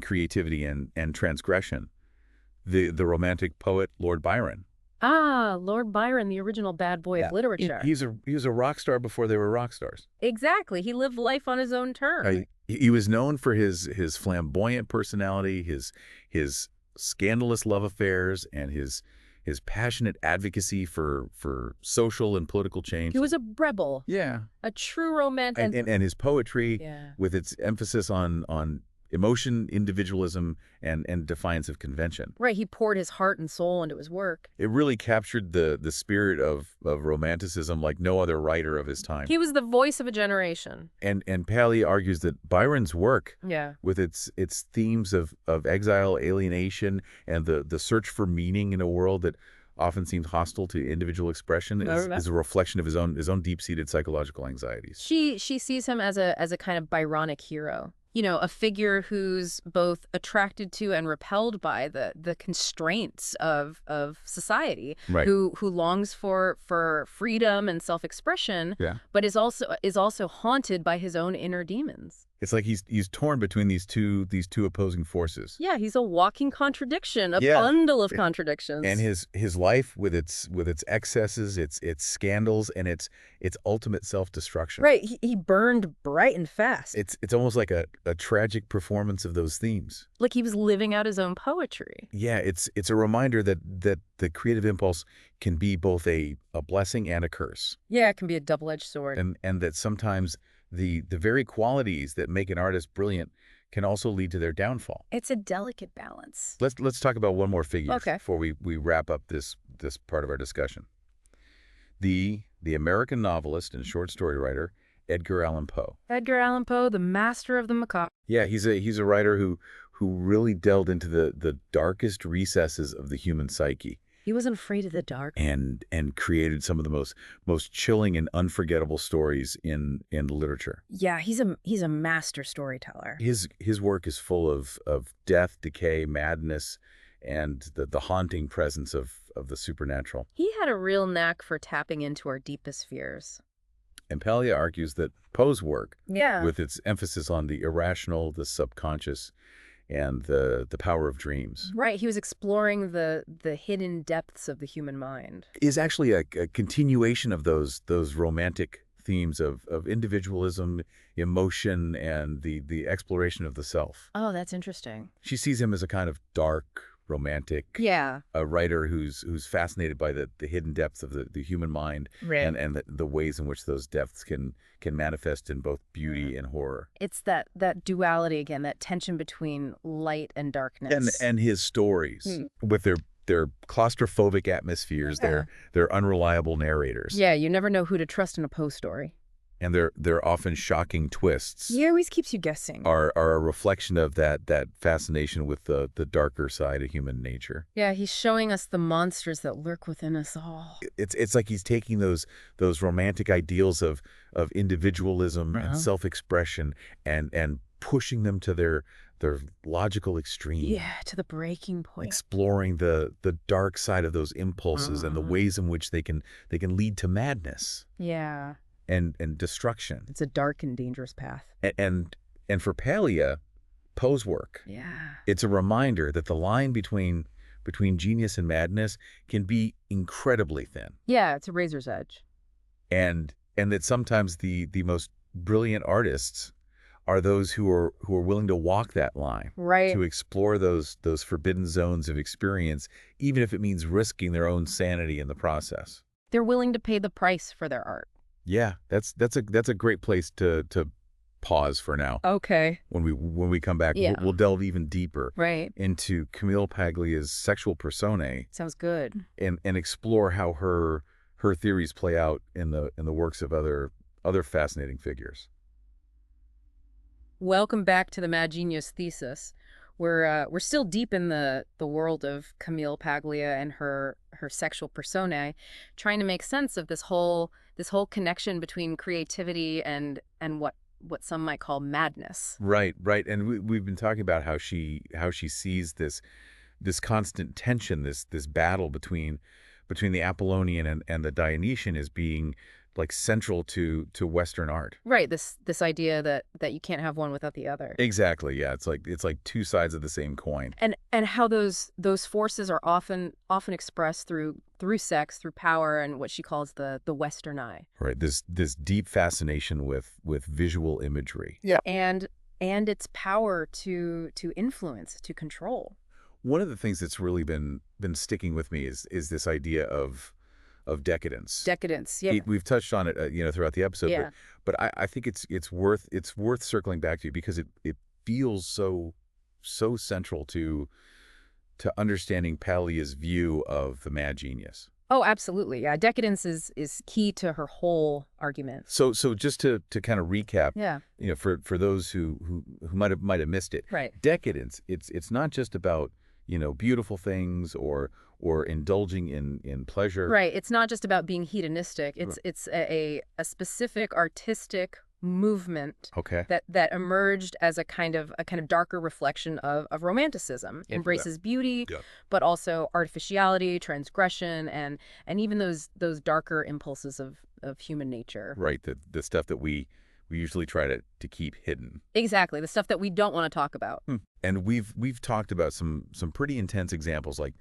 S1: creativity and transgression. The romantic poet Lord Byron.
S2: Ah, Lord Byron, the original bad boy of literature.
S1: He was a rock star before they were rock stars.
S2: Exactly. He lived life on his own terms.
S1: He was known for his flamboyant personality, his scandalous love affairs, and his passionate advocacy for social and political change.
S2: He was a rebel.
S1: Yeah.
S2: A true romantic.
S1: And his poetry,
S2: Yeah.
S1: with its emphasis on emotion, individualism, and defiance of convention.
S2: Right, he poured his heart and soul into his work.
S1: It really captured the spirit of romanticism like no other writer of his time.
S2: He was the voice of a generation.
S1: And Paglia argues that Byron's work,
S2: Yeah.
S1: with its themes of exile, alienation, and the search for meaning in a world that often seems hostile to individual expression, is a reflection of his own deep-seated psychological anxieties.
S2: She sees him as a kind of Byronic hero. You know, a figure who's both attracted to and repelled by the constraints of society,
S1: Right.
S2: who longs for freedom and self-expression,
S1: Yeah.
S2: but is also haunted by his own inner demons.
S1: It's like he's torn between these two opposing forces.
S2: Yeah, he's a walking contradiction, a
S1: Yeah.
S2: bundle of contradictions.
S1: And his life with its excesses, its scandals, and its ultimate self-destruction.
S2: Right, he burned bright and fast.
S1: It's almost like a tragic performance of those themes.
S2: Like he was living out his own poetry.
S1: Yeah, it's a reminder that the creative impulse can be both a blessing and a curse.
S2: Yeah, it can be a double-edged sword.
S1: And that sometimes the very qualities that make an artist brilliant can also lead to their downfall.
S2: It's a delicate balance.
S1: Let's talk about one more figure
S2: Okay.
S1: before we wrap up this part of our discussion. The American novelist and short story writer Edgar Allan Poe.
S2: Edgar Allan Poe, the master of the macabre.
S1: Yeah, he's a writer who really delved into the darkest recesses of the human psyche.
S2: He wasn't afraid of the dark.
S1: And created some of the most chilling and unforgettable stories in literature.
S2: Yeah, he's a master storyteller.
S1: His work is full of death, decay, madness, and the haunting presence of the supernatural.
S2: He had a real knack for tapping into our deepest fears.
S1: And Paglia argues that Poe's work,
S2: Yeah.
S1: with its emphasis on the irrational, the subconscious, and the power of dreams,
S2: Right, he was exploring the hidden depths of the human mind.
S1: is actually a continuation of those romantic themes of individualism, emotion, and the exploration of the self.
S2: Oh, that's interesting.
S1: She sees him as a kind of dark, romantic,
S2: Yeah.
S1: a writer who's fascinated by the hidden depths of the human mind,
S2: Right.
S1: and the ways in which those depths can manifest in both beauty and horror.
S2: It's that duality again, that tension between light and darkness.
S1: And his stories, with their claustrophobic atmospheres,
S2: Yeah.
S1: their unreliable narrators,
S2: Yeah, you never know who to trust in a Poe story.
S1: and their often shocking twists.
S2: He always keeps you guessing.
S1: Are a reflection of that fascination with the darker side of human nature.
S2: Yeah, he's showing us the monsters that lurk within us all.
S1: It's like he's taking those romantic ideals of individualism and self-expression and pushing them to their logical extreme.
S2: Yeah, to the breaking point.
S1: Exploring the dark side of those impulses and the ways in which they can lead to madness
S2: Yeah.
S1: and destruction.
S2: It's a dark and dangerous path.
S1: And for Paglia, Poe's work,
S2: Yeah.
S1: it's a reminder that the line between genius and madness can be incredibly thin.
S2: Yeah, it's a razor's edge.
S1: and that sometimes the most brilliant artists are those who are willing to walk that line,
S2: Right.
S1: to explore those forbidden zones of experience, even if it means risking their own sanity in the process.
S2: They're willing to pay the price for their art.
S1: Yeah, that's a great place to pause for now.
S2: Okay.
S1: When we come back,
S2: Yeah.
S1: we'll delve even deeper
S2: Right.
S1: into Camille Paglia's Sexual Personae
S2: Sounds good.
S1: and explore how her theories play out in the works of other fascinating figures.
S2: Welcome back to the Mad Genius Thesis. We're still deep in the world of Camille Paglia and her sexual personae, trying to make sense of this whole connection between creativity and what some might call madness.
S1: Right. And we've been talking about how she sees this constant tension, this battle between the Apollonian and the Dionysian as being like central to Western art.
S2: Right. This idea that you can't have one without the other.
S1: Exactly. Yeah. It's like two sides of the same coin.
S2: And how those forces are often expressed through sex, through power, and what she calls the Western eye.
S1: Right. This deep fascination with visual imagery.
S2: Yeah. And its power to influence, to control.
S1: One of the things that's really been sticking with me is this idea of decadence.
S2: Decadence, yeah.
S1: We've touched on it, throughout the episode.
S2: Yeah.
S1: But I think it's worth circling back to because it feels so central to understanding Paglia's view of the mad genius.
S2: Oh, absolutely. Yeah, decadence is key to her whole argument.
S1: So just to kind of recap,
S2: Yeah.
S1: For those who might have missed it,
S2: Right.
S1: decadence, it's not just about beautiful things or indulging in pleasure.
S2: Right. It's not just about being hedonistic. It's a specific artistic movement
S1: Okay.
S2: that emerged as a kind of darker reflection of romanticism. Embraces beauty,
S1: Yeah.
S2: but also artificiality, transgression, and even those darker impulses of human nature.
S1: Right. The stuff that we usually try to keep hidden.
S2: Exactly. The stuff that we don't want to talk about.
S1: And we've talked about some pretty intense examples like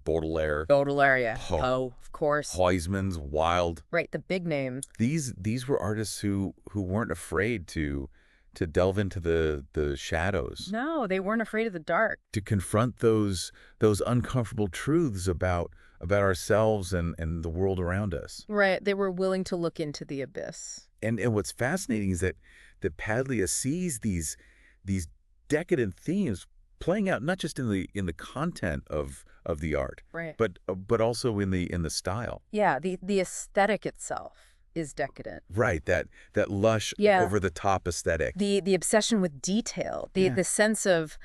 S1: Baudelaire,
S2: Baudelaire,
S1: Poe.
S2: Poe, of course.
S1: Huysmans, Wilde.
S2: Right, the big names.
S1: These were artists who weren't afraid to delve into the shadows.
S2: No, they weren't afraid of the dark.
S1: To confront those uncomfortable truths about ourselves and the world around us.
S2: Right, they were willing to look into the abyss.
S1: And what's fascinating is that Paglia sees these decadent themes playing out not just in the content of the art,
S2: Right.
S1: but also in the style.
S2: Yeah, the aesthetic itself is decadent.
S1: Right, that lush,
S2: Yeah.
S1: over the top aesthetic.
S2: The obsession with detail, the sense of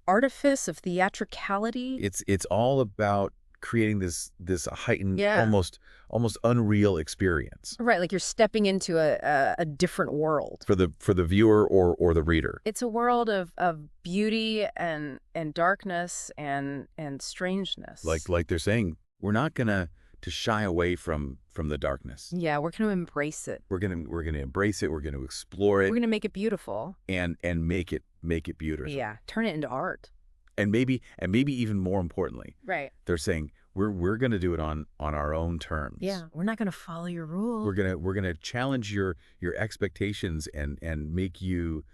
S2: artifice, of theatricality.
S1: It's all about creating this heightened,
S2: Yeah.
S1: almost unreal experience
S2: Right, like you're stepping into a different world.
S1: for the viewer or the reader.
S2: It's a world of beauty and darkness and strangeness.
S1: Like they're saying, we're not gonna to shy away from the darkness.
S2: Yeah, we're going to embrace it.
S1: We're gonna embrace it. We're gonna explore it
S2: We're going to make it beautiful.
S1: and make it beautiful.
S2: Yeah, turn it into art.
S1: And maybe even more importantly,
S2: Right.
S1: they're saying we're gonna do it on our own terms.
S2: Yeah, we're not going to follow your rules.
S1: We're gonna challenge your expectations and make you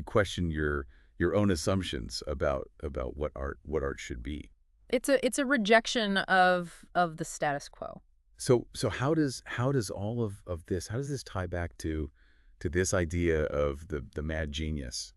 S1: question your own assumptions about what art should be.
S2: It's a rejection of the status quo.
S1: So how does all of this, how does this tie back to this idea of the mad genius?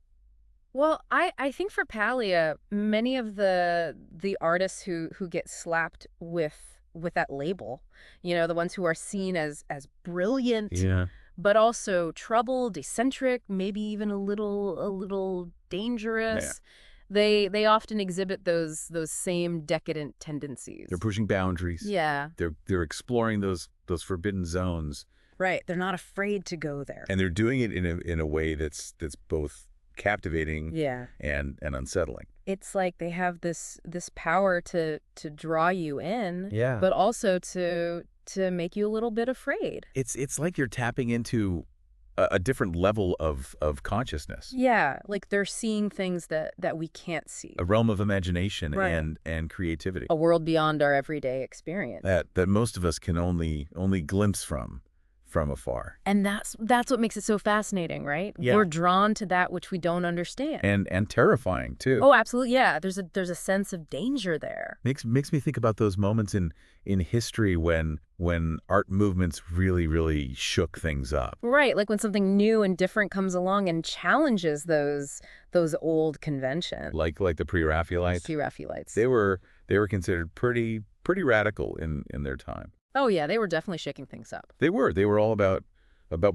S2: Well, I think for Paglia, many of the artists who get slapped with that label, the ones who are seen as brilliant,
S1: Yeah.
S2: but also troubled, eccentric, maybe even a little dangerous. They often exhibit those same decadent tendencies.
S1: They're pushing boundaries.
S2: Yeah.
S1: They're exploring those forbidden zones.
S2: Right. They're not afraid to go there.
S1: And they're doing it in a way that's both captivating
S2: Yeah.
S1: and unsettling.
S2: It's like they have this power to draw you in,
S1: Yeah.
S2: but also to make you a little bit afraid.
S1: It's like you're tapping into a different level of consciousness.
S2: Yeah, like they're seeing things that we can't see.
S1: A realm of imagination
S2: Right.
S1: and creativity.
S2: A world beyond our everyday experience.
S1: That most of us can only glimpse from from afar.
S2: And that's what makes it so fascinating, right?
S1: Yeah.
S2: We're drawn to that which we don't understand.
S1: And terrifying too.
S2: Oh, absolutely. Yeah. There's a sense of danger there.
S1: Makes me think about those moments in history when art movements really shook things up.
S2: Right. Like when something new and different comes along and challenges those old conventions.
S1: Like the pre-Raphaelites.
S2: Pre-Raphaelites.
S1: They were considered pretty radical in their time.
S2: Oh yeah, they were definitely shaking things up.
S1: They were all about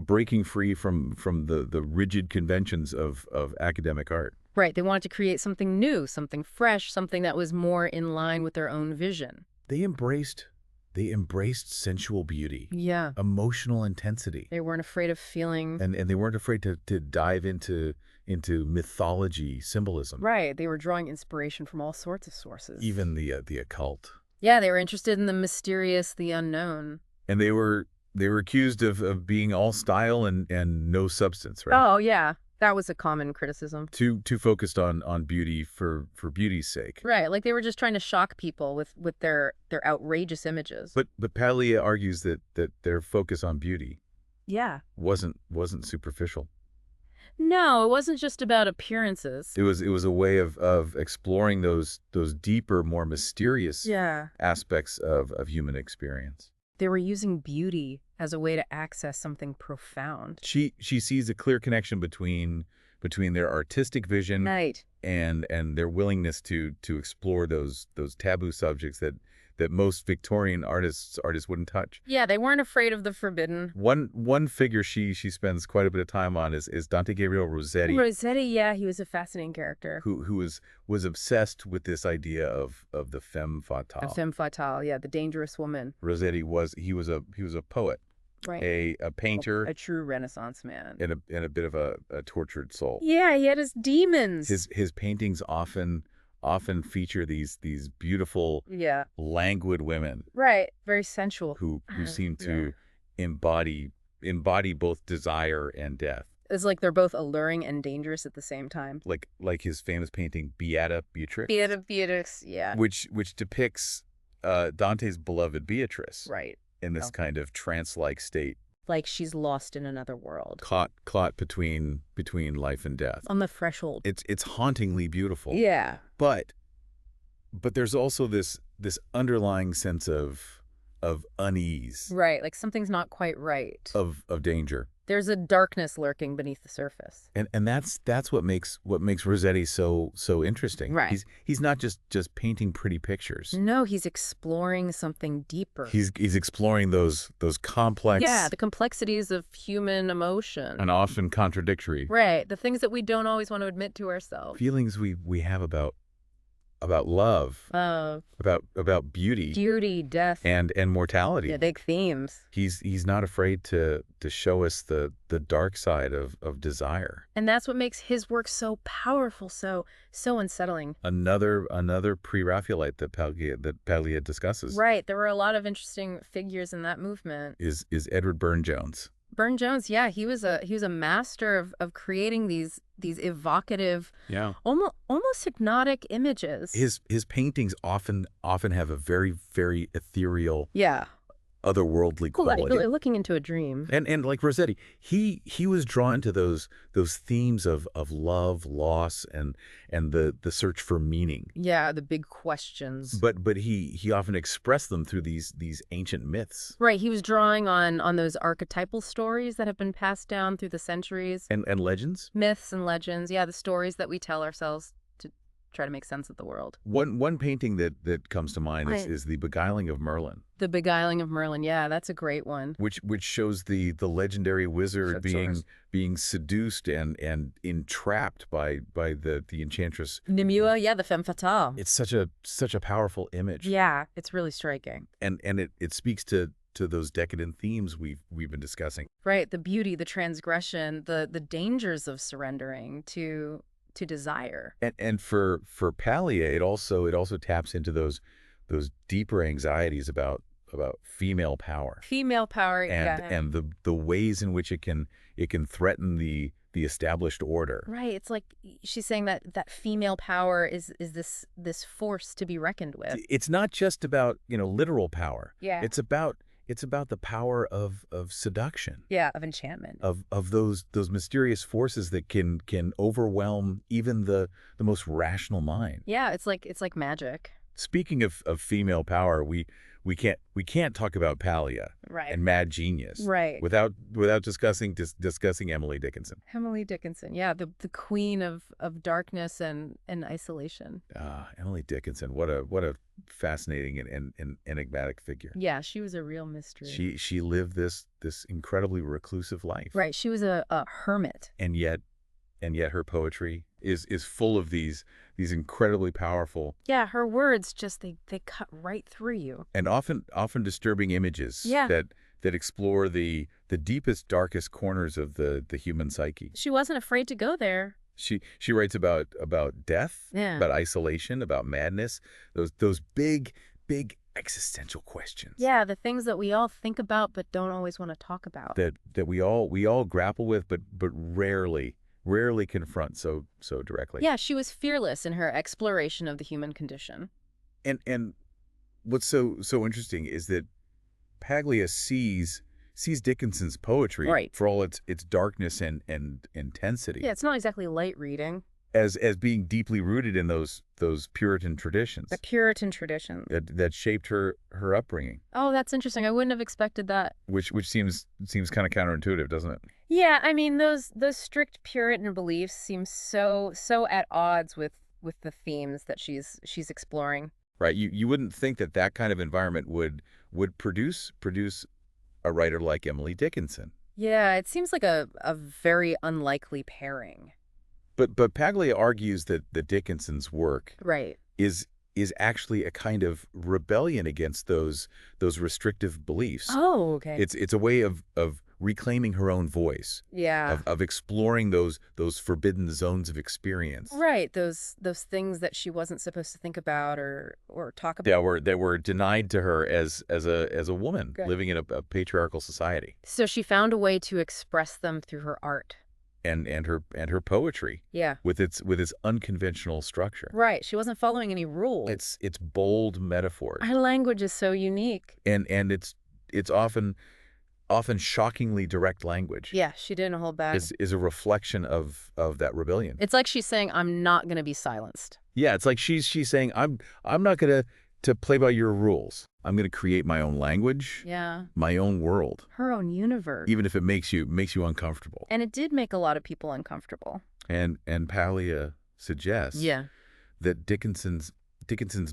S1: breaking free from the rigid conventions of academic art.
S2: Right. They wanted to create something new, something fresh, something that was more in line with their own vision.
S1: They embraced sensual beauty.
S2: Yeah.
S1: Emotional intensity.
S2: They weren't afraid of feeling.
S1: And they weren't afraid to dive into mythology, symbolism.
S2: Right. They were drawing inspiration from all sorts of sources.
S1: Even the occult.
S2: Yeah, they were interested in the mysterious, the unknown.
S1: And they were accused of being all style and no substance, right?
S2: Oh, yeah. That was a common criticism.
S1: Too focused on beauty for beauty's sake.
S2: Right, like they were just trying to shock people with their outrageous images.
S1: But Paglia argues that their focus on beauty wasn't superficial.
S2: No, it wasn't just about appearances.
S1: It was a way of exploring those deeper, more mysterious aspects of human experience.
S2: They were using beauty as a way to access something profound.
S1: She sees a clear connection between their artistic vision and their willingness to explore those taboo subjects that most Victorian artists wouldn't touch.
S2: Yeah, they weren't afraid of the forbidden.
S1: One figure she spends quite a bit of time on is Dante Gabriel Rossetti.
S2: Rossetti, yeah, he was a fascinating character.
S1: Who was obsessed with this idea of the femme fatale.
S2: A femme fatale, yeah, the dangerous woman.
S1: Rossetti was a poet.
S2: Right.
S1: A painter.
S2: A true Renaissance man.
S1: And a bit of a tortured soul.
S2: Yeah, he had his demons.
S1: His paintings often feature these beautiful, languid women.
S2: Right, very sensual.
S1: Who seem to embody both desire and death.
S2: It's like they're both alluring and dangerous at the same time.
S1: Like his famous painting Beata Beatrix.
S2: Beata Beatrix, yeah.
S1: Which depicts Dante's beloved Beatrice.
S2: Right.
S1: In this kind of trance-like state.
S2: Like she's lost in another world.
S1: Caught between life and death.
S2: On the threshold.
S1: It's hauntingly beautiful.
S2: Yeah.
S1: But there's also this underlying sense of unease.
S2: Right, like something's not quite right.
S1: Of danger.
S2: There's a darkness lurking beneath the surface.
S1: And that's what makes Rossetti so interesting.
S2: Right.
S1: He's not just painting pretty pictures.
S2: No, he's exploring something deeper.
S1: He's exploring those complex.
S2: Yeah, the complexities of human emotion.
S1: And often contradictory.
S2: Right, the things that we don't always want to admit to ourselves.
S1: Feelings we have about love, about beauty,
S2: death,
S1: and mortality.
S2: Yeah, big themes.
S1: He's not afraid to show us the dark side of desire.
S2: And that's what makes his work so powerful, so unsettling.
S1: Another pre-Raphaelite that Paglia discusses.
S2: Right, there were a lot of interesting figures in that movement.
S1: Is Edward Burne-Jones.
S2: Burne-Jones, yeah, he was a master of creating these evocative, almost hypnotic images.
S1: His paintings often have a very ethereal, otherworldly quality.
S2: Like looking into a dream.
S1: And like Rossetti, he was drawn to those themes of love, loss, and the search for meaning.
S2: Yeah, the big questions.
S1: But he often expressed them through these ancient myths.
S2: Right, he was drawing on those archetypal stories that have been passed down through the centuries.
S1: And legends?
S2: Myths and legends, yeah, the stories that we tell ourselves to try to make sense of the world.
S1: One painting that comes to mind is The Beguiling of Merlin.
S2: The Beguiling of Merlin, yeah, that's a great one.
S1: Which shows the legendary wizard being seduced and entrapped by the enchantress.
S2: Nimue, yeah, the femme fatale.
S1: It's such a powerful image.
S2: Yeah, it's really striking.
S1: And it speaks to those decadent themes we've been discussing.
S2: Right, the beauty, the transgression, the dangers of surrendering to desire.
S1: And for Paglia, it also taps into those deeper anxieties about female power.
S2: Female power,
S1: and the ways in which it can threaten the established order.
S2: Right. It's like she's saying that female power is this force to be reckoned with.
S1: It's not just about literal power.
S2: Yeah.
S1: It's about It's about the power of seduction.
S2: Yeah, of enchantment.
S1: Of those mysterious forces that can overwhelm even the most rational mind.
S2: Yeah, it's like magic.
S1: Speaking of female power, we can't talk about Paglia
S2: Right.
S1: and Mad Genius
S2: Right.
S1: without discussing Emily Dickinson.
S2: Emily Dickinson, yeah, the queen of darkness and isolation.
S1: Emily Dickinson, what a fascinating and enigmatic figure.
S2: Yeah, she was a real mystery.
S1: She lived this incredibly reclusive life.
S2: Right, she was a hermit.
S1: And yet her poetry is full of these incredibly powerful.
S2: Yeah, her words just they cut right through you.
S1: And often disturbing images.
S2: Yeah.
S1: that explore the deepest, darkest corners of the human psyche.
S2: She wasn't afraid to go there.
S1: She writes about death,
S2: Yeah.
S1: about isolation, about madness, those big existential questions.
S2: Yeah, the things that we all think about but don't always want to talk about.
S1: That we all grapple with but rarely confront so directly.
S2: Yeah, she was fearless in her exploration of the human condition.
S1: And what's so interesting is that Paglia sees Dickinson's poetry,
S2: Right.
S1: for all its darkness and intensity,
S2: Yeah, it's not exactly light reading.
S1: as being deeply rooted in those Puritan traditions
S2: The Puritan tradition.
S1: that shaped her upbringing,
S2: Oh, that's interesting. I wouldn't have expected that.
S1: which seems kind of counterintuitive, doesn't it?
S2: Yeah, I mean those strict Puritan beliefs seem so at odds with the themes that she's exploring.
S1: Right. You wouldn't think that kind of environment would produce a writer like Emily Dickinson.
S2: Yeah, it seems like a very unlikely pairing.
S1: But Paglia argues that Dickinson's work
S2: Right.
S1: is actually a kind of rebellion against those restrictive beliefs.
S2: Oh, okay.
S1: It's a way of reclaiming her own voice,
S2: Yeah.
S1: of exploring those forbidden zones of experience.
S2: Right, those things that she wasn't supposed to think about or talk about.
S1: That were denied to her as a woman
S2: Good.
S1: living in a patriarchal society.
S2: So she found a way to express them through her art.
S1: And her poetry,
S2: Yeah.
S1: with its unconventional structure.
S2: Right, she wasn't following any rules.
S1: It's bold metaphors.
S2: Her language is so unique.
S1: And it's often shockingly direct language.
S2: Yeah, she didn't hold back.
S1: Is a reflection of that rebellion.
S2: It's like she's saying, I'm not going to be silenced.
S1: Yeah, it's like she's saying, I'm not going to play by your rules. I'm going to create my own language,
S2: Yeah.
S1: my own world,
S2: Her own universe.
S1: even if it makes you uncomfortable.
S2: And it did make a lot of people uncomfortable.
S1: And Paglia suggests
S2: Yeah.
S1: that Dickinson's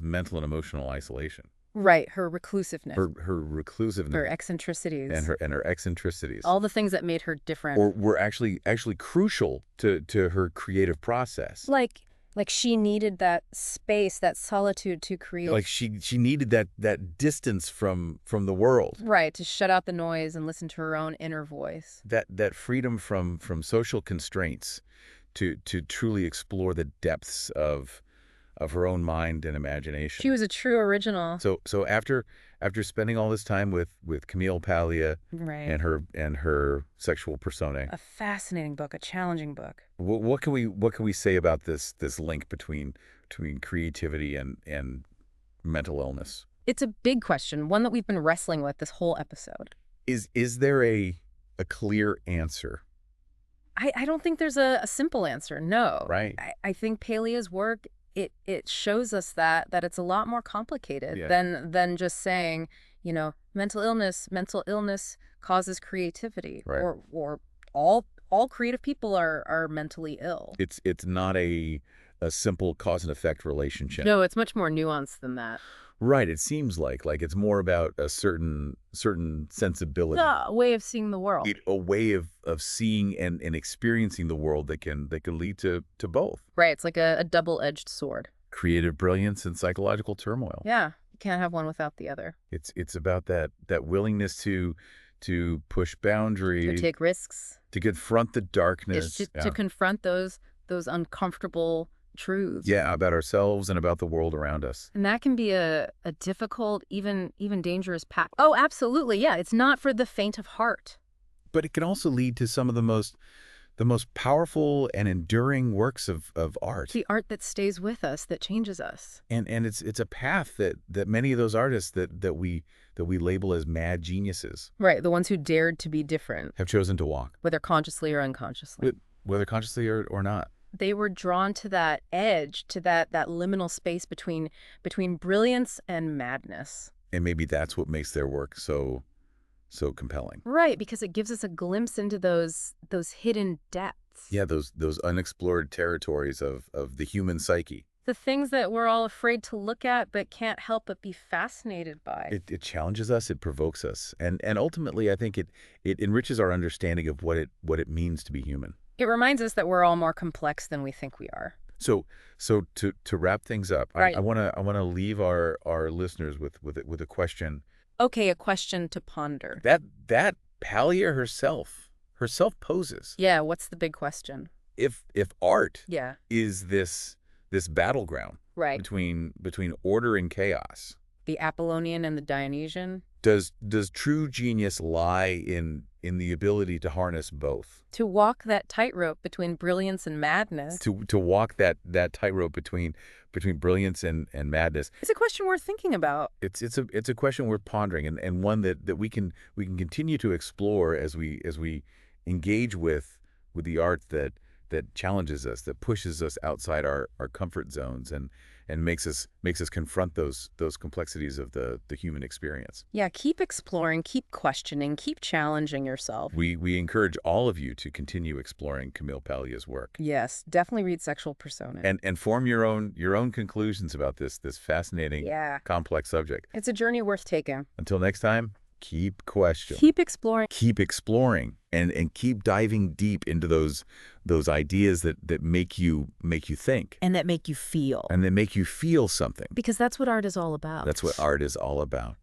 S1: mental and emotional isolation,
S2: Right, her reclusiveness.
S1: her reclusiveness,
S2: her eccentricities.
S1: and her eccentricities,
S2: all the things that made her different.
S1: or were actually crucial to her creative process.
S2: Like she needed that space, that solitude to create.
S1: Like she needed that distance from the world.
S2: Right, to shut out the noise and listen to her own inner voice.
S1: That freedom from social constraints to truly explore the depths of her own mind and imagination.
S2: She was a true original.
S1: So after spending all this time with Camille Paglia
S2: Right.
S1: and her Sexual Personae,
S2: A fascinating book, a challenging book.
S1: what can we say about this link between creativity and mental illness?
S2: It's a big question, one that we've been wrestling with this whole episode.
S1: Is there a clear answer?
S2: I don't think there's a simple answer, no.
S1: Right.
S2: I think Paglia's work, it shows us that it's a lot more complicated
S1: Yeah.
S2: than just saying, mental illness causes creativity.
S1: Right.
S2: Or all creative people are mentally ill.
S1: It's not a simple cause and effect relationship.
S2: No, it's much more nuanced than that.
S1: Right. It seems like it's more about a certain sensibility,
S2: A way of seeing the world.
S1: a way of seeing and experiencing the world that can lead to both
S2: Right, it's like a double-edged sword.
S1: creative brilliance and psychological turmoil.
S2: Yeah, you can't have one without the other.
S1: It's about that willingness to push boundaries,
S2: To take risks.
S1: to confront the darkness,
S2: It's to confront those uncomfortable truths.
S1: yeah, about ourselves and about the world around us.
S2: And that can be a difficult, even dangerous path. Oh, absolutely. Yeah, it's not for the faint of heart.
S1: But it can also lead to some of the the most powerful and enduring works of art.
S2: The art that stays with us, that changes us.
S1: And it's a path that many of those artists that we label as mad geniuses.
S2: Right, the ones who dared to be different.
S1: Have chosen to walk.
S2: Whether consciously or unconsciously.
S1: Whether consciously or not.
S2: They were drawn to that edge, to that liminal space between brilliance and madness.
S1: And maybe that's what makes their work so compelling.
S2: Right, because it gives us a glimpse into those hidden depths.
S1: Yeah, those unexplored territories of the human psyche.
S2: The things that we're all afraid to look at but can't help but be fascinated by.
S1: It challenges us, it provokes us, and ultimately I think it enriches our understanding of what it means to be human.
S2: It reminds us that we're all more complex than we think we are.
S1: So to wrap things up,
S2: right.
S1: I wanna leave our listeners with a question.
S2: Okay, a question to ponder.
S1: That Paglia herself poses.
S2: Yeah, what's the big question?
S1: If art
S2: Yeah.
S1: is this battleground
S2: right.
S1: between order and chaos,
S2: the Apollonian and the Dionysian,
S1: does true genius lie in the ability to harness both?
S2: To walk that tightrope between brilliance and madness.
S1: To walk that tightrope between brilliance and madness.
S2: It's a question worth thinking about.
S1: It's a question worth pondering, and one that we can continue to explore as we engage with the art that challenges us, that pushes us outside our comfort zones and makes us confront those complexities of the human experience.
S2: Yeah, keep exploring, keep questioning, keep challenging yourself.
S1: We encourage all of you to continue exploring Camille Paglia's work.
S2: Yes, definitely read Sexual Personae.
S1: And form your own conclusions about this fascinating, complex subject.
S2: It's a journey worth taking.
S1: Until next time, keep questioning.
S2: Keep exploring.
S1: Keep exploring and keep diving deep into those ideas that make you think.
S2: And that make you feel.
S1: And that make you feel something.
S2: Because that's what art is all about.
S1: That's what art is all about.